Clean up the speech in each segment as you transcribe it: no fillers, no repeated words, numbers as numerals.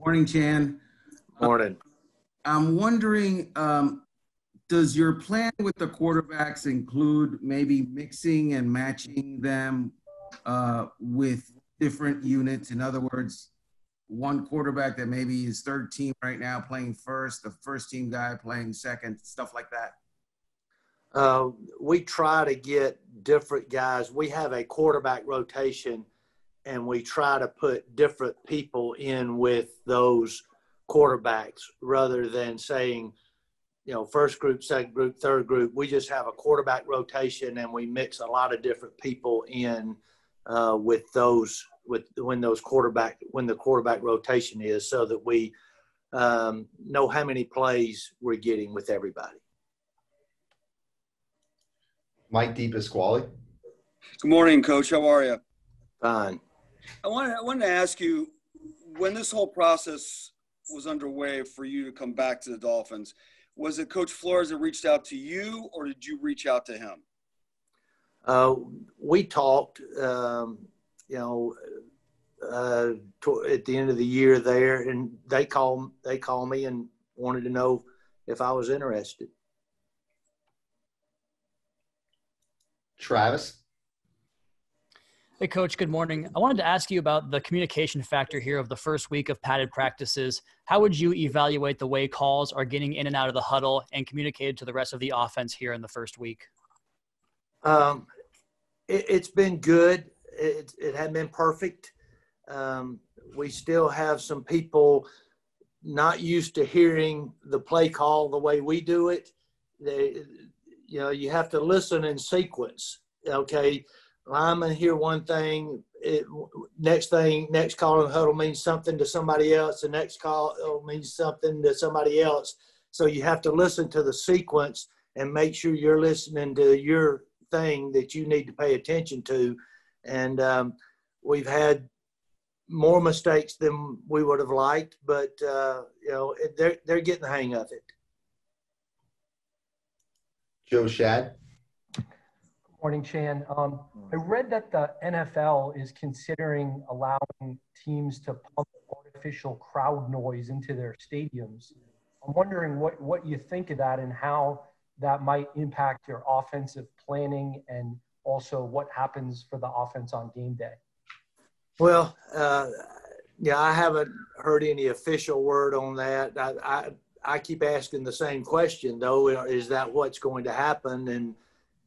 Morning, Chan. Morning. I'm wondering, does your plan with the quarterbacks include maybe mixing and matching them with different units? In other words, one quarterback that maybe is third team right now playing first, the first team guy playing second, stuff like that? We try to get different guys. We have a quarterback rotation, and we try to put different people in with those quarterbacks rather than saying, first group, second group, third group. We just have a quarterback rotation, and we mix a lot of different people in with when the quarterback rotation is, so that we know how many plays we're getting with everybody. Mike DePasquale. Good morning, Coach. How are you? Fine. I wanted to ask you, when this whole process was underway for you to come back to the Dolphins, was it Coach Flores that reached out to you, or did you reach out to him? We talked, at the end of the year there, and they called me and wanted to know if I was interested. Travis. Hey, Coach, good morning. I wanted to ask you about the communication factor here of the first week of padded practices. How would you evaluate the way calls are getting in and out of the huddle and communicated to the rest of the offense here in the first week? It's been good. It hadn't been perfect. We still have some people not used to hearing the play call the way we do it. You have to listen in sequence. Okay, linemen hear one thing. Next call in the huddle means something to somebody else. The next call means something to somebody else. So you have to listen to the sequence and make sure you're listening to your thing that you need to pay attention to. And we've had more mistakes than we would have liked, but they're getting the hang of it. Joe Shad. Good morning, Chan. I read that the NFL is considering allowing teams to pump artificial crowd noise into their stadiums. I'm wondering what you think of that and how that might impact your offensive planning, and also what happens for the offense on game day. Well, I haven't heard any official word on that. I keep asking the same question, though. Is that what's going to happen?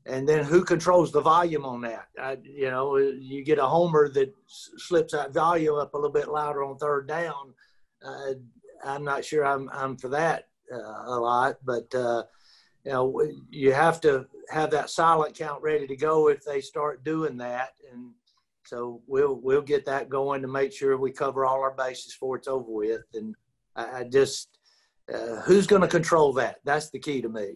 And then who controls the volume on that? You get a homer that slips that volume up a little bit louder on third down. I'm not sure I'm for that a lot, but you have to have that silent count ready to go if they start doing that. And so we'll get that going to make sure we cover all our bases before it's over with. And I just who's going to control that? That's the key to me.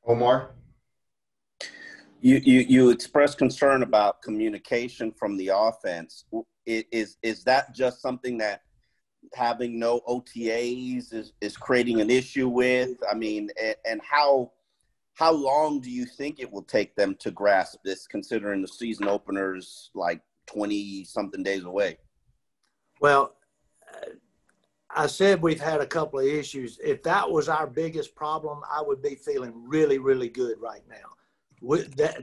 Omar. You expressed concern about communication from the offense. Is that just something that having no OTAs is creating an issue with? I mean, and how long do you think it will take them to grasp this, considering the season opener's like 20-something days away? Well, I said we've had a couple of issues. If that was our biggest problem, I would be feeling really, really good right now.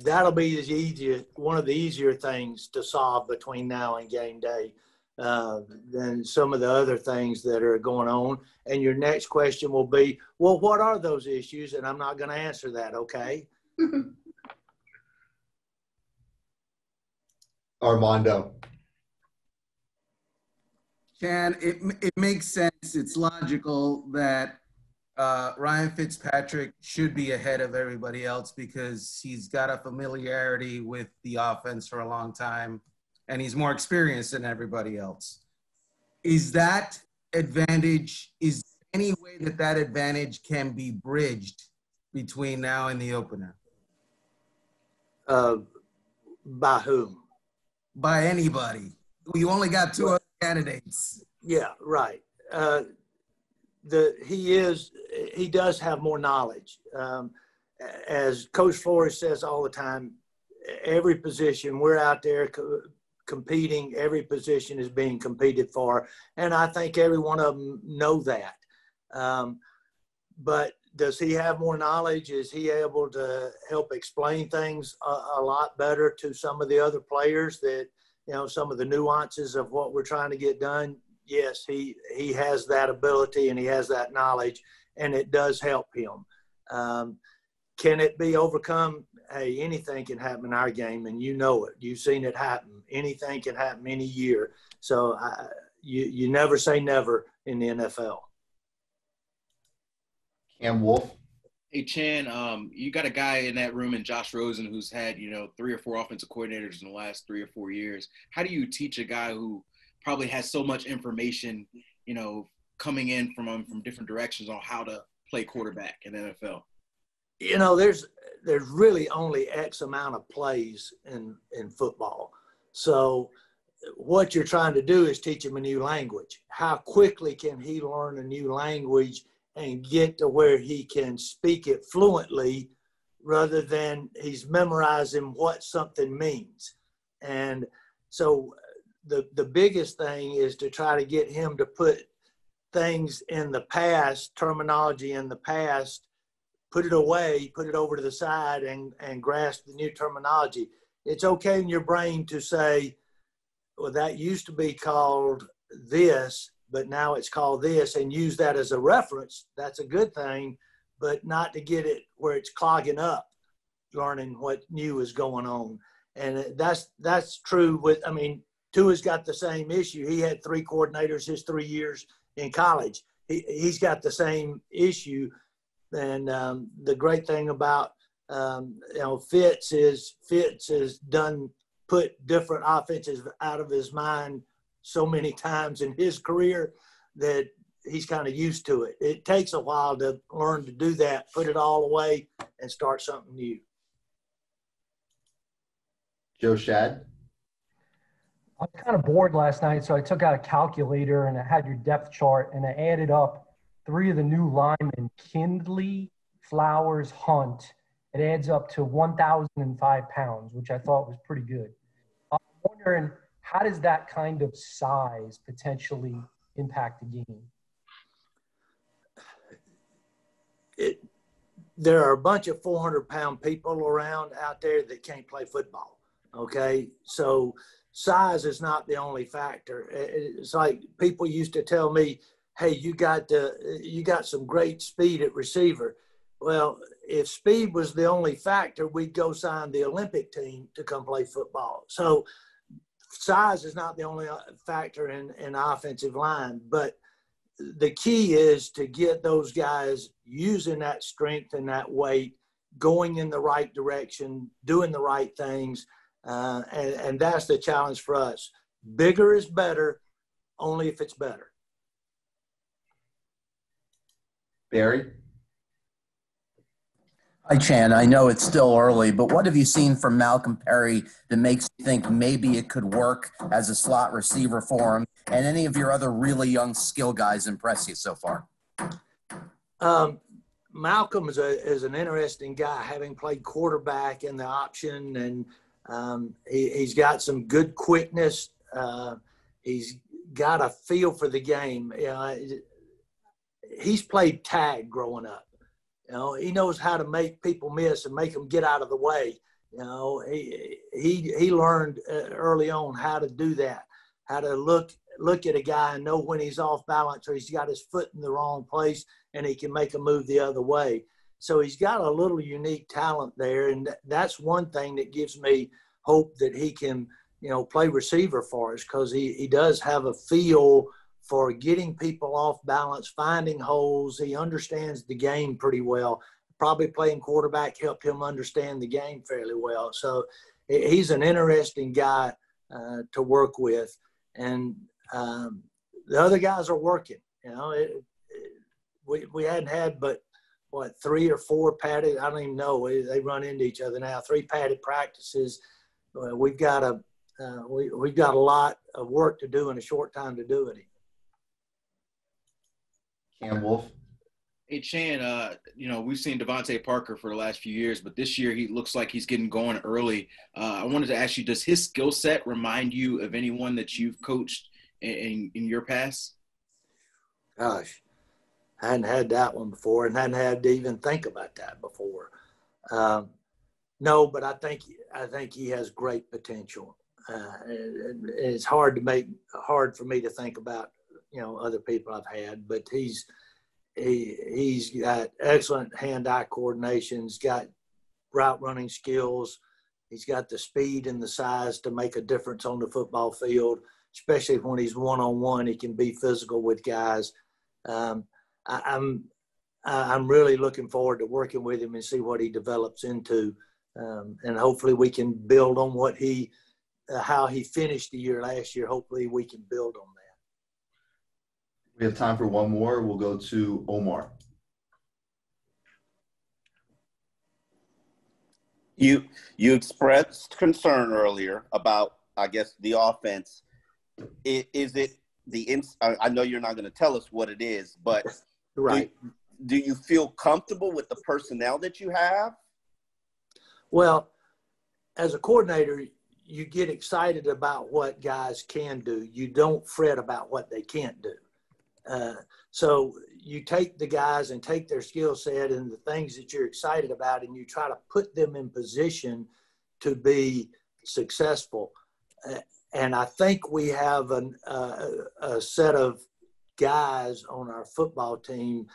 That'll be one of the easier things to solve between now and game day than some of the other things that are going on. And your next question will be, well, what are those issues? And I'm not going to answer that, okay? Armando. Chan, it makes sense. It's logical that Ryan Fitzpatrick should be ahead of everybody else because he's got a familiarity with the offense for a long time and he's more experienced than everybody else. Is that advantage, is there any way that advantage can be bridged between now and the opener? By whom? By anybody. You only got two other candidates. Yeah, right. He does have more knowledge. As Coach Flores says all the time, every position we're out there competing. Every position is being competed for, and I think every one of them know that. But does he have more knowledge? Is he able to help explain things a lot better to some of the other players that, some of the nuances of what we're trying to get done? Yes, he has that ability and he has that knowledge, and it does help him. Can it be overcome? Hey, anything can happen in our game, and you know it. You've seen it happen. Anything can happen any year. So you never say never in the NFL. Cam Wolf. Hey, Chan, you got a guy in that room in Josh Rosen who's had, 3 or 4 offensive coordinators in the last 3 or 4 years. How do you teach a guy who probably has so much information, coming in from different directions on how to play quarterback in the NFL? There's really only X amount of plays in football. So what you're trying to do is teach him a new language. How quickly can he learn a new language and get to where he can speak it fluently rather than he's memorizing what something means? And so the biggest thing is to try to get him to put things in the past, terminology in the past, put it away, put it over to the side, and grasp the new terminology. It's okay in your brain to say, well, that used to be called this, but now it's called this, and use that as a reference. That's a good thing, but not to get it where it's clogging up, learning what new is going on. And that's true with, Tua's got the same issue. He had 3 coordinators his 3 years in college. He's got the same issue. And the great thing about Fitz has put different offenses out of his mind so many times in his career that he's kind of used to it. It takes a while to learn to do that, put it all away, and start something new. Joe Shad. I was kind of bored last night, so I took out a calculator and I had your depth chart, and I added up 3 of the new linemen, Kindley, Flowers, Hunt. It adds up to 1,005 pounds, which I thought was pretty good. I'm wondering, how does that kind of size potentially impact the game? There are a bunch of 400-pound people around out there that can't play football, okay? So size is not the only factor. It's like people used to tell me, hey, you got some great speed at receiver. Well, if speed was the only factor, we'd go sign the Olympic team to come play football. So size is not the only factor in offensive line, but the key is to get those guys using that strength and that weight, going in the right direction, doing the right things, and that's the challenge for us. Bigger is better, only if it's better. Barry. Hi, Chan. I know it's still early, but what have you seen from Malcolm Perry that makes you think maybe it could work as a slot receiver for him? And any of your other really young skill guys impress you so far? Malcolm is an interesting guy, having played quarterback in the option, and he's got some good quickness. He's got a feel for the game. He's played tag growing up. He knows how to make people miss and make them get out of the way. He learned early on how to do that, how to look at a guy and know when he's off balance or he's got his foot in the wrong place and he can make a move the other way. So he's got a little unique talent there, and that's one thing that gives me hope that he can, play receiver for us, because he does have a feel for getting people off balance, finding holes. He understands the game pretty well. Probably playing quarterback helped him understand the game fairly well. So he's an interesting guy to work with. And the other guys are working. We hadn't had but, 3 or 4 padded – I don't even know. They run into each other now. 3 padded practices. We've got a lot of work to do in a short time to do it. Cam Wolf. Hey, Chan, we've seen Devontae Parker for the last few years, but this year he looks like he's getting going early. I wanted to ask you, does his skill set remind you of anyone that you've coached in your past? Gosh, I hadn't had that one before and hadn't had to even think about that before. No, but I think he has great potential. It's hard for me to think about, other people I've had, but he's got excellent hand-eye coordination. He's got route running skills. He's got the speed and the size to make a difference on the football field, especially when he's one-on-one. He can be physical with guys. I'm really looking forward to working with him and see what he develops into, and hopefully we can build on what how he finished the year last year. Hopefully we can build on that. We have time for one more. We'll go to Omar. You expressed concern earlier about, I guess, the offense. Is it I know you're not going to tell us what it is, but right. Do you feel comfortable with the personnel that you have? Well, as a coordinator, you get excited about what guys can do. You don't fret about what they can't do. So you take the guys and take their skill set and the things that you're excited about, and you try to put them in position to be successful. And I think we have a set of guys on our football team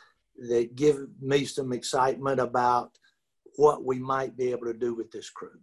that give me some excitement about what we might be able to do with this crew.